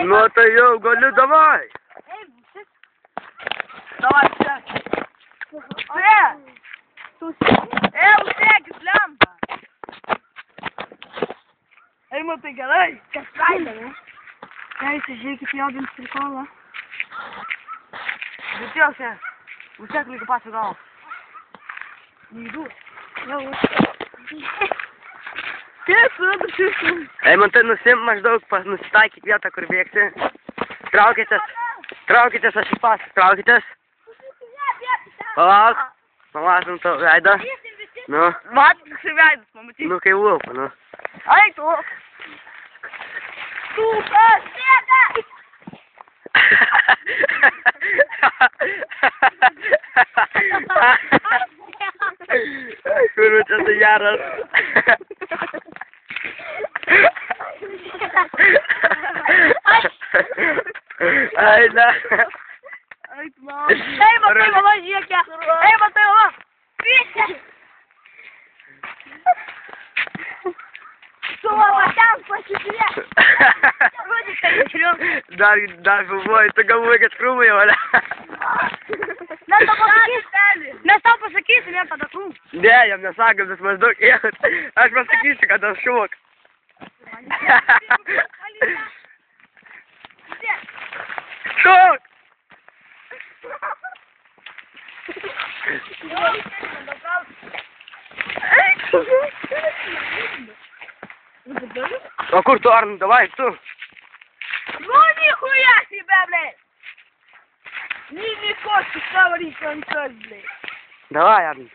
Ну tai jau galiu, davai. Давай, все. Užsėkis lempą. Eimantai, gerai. Kas praeina, ne? Gerai, žiūrėkit, jaudins prikolą. Būtiausia, užsėk laiką pasio gal. Neįdu. Jau, Eimantai, nusimk maždaug, nusitaikyk vietą, kur bėgsi. Traukitės, aš į pasą, traukitės. Palauk, pamatom tavo veidą. Nu. Matai, kas veidas, pamatyk. Nu, kai lūpa, nu. Ai, tu. Tu, kas bėga? Kurva, čia tai geras. Ai, na. Ai, tu mama. Ei, matai, mama, žiūrėk. Ei, matai, mama. Pysė. Tu, mama, ten pasižiūrėk. Dar galvoju, tu galvoji, kad krūmai jau, ne? Mes tau pasakysim, ne tada krūm. Ne, jam nesakom, bet maždaug ėjot. Aš pasakysiu, kad aš šok. Šok! O kur tu, Arnu, davai, tu? Nu, nichuja себе, блядь! Не хочешь говорить, что ничего, блядь. Давай, Arnu.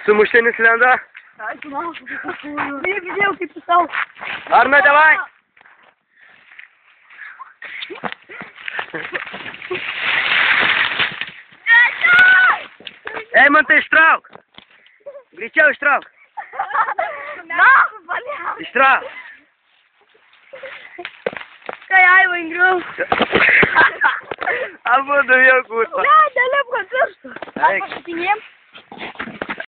Sumuštinis lenda. Ай, ты нахуй, ты какую. Не видел, ты писал. Arnu, давай! Eimantai, ištrauk! Greičiau ištrauk! Нахуй, блядь! Ištrauk! Kai Aiva ingriau. Abudu jau kurva. Ne, dėlėp, kad pirštų. Eik. Pasakinėm.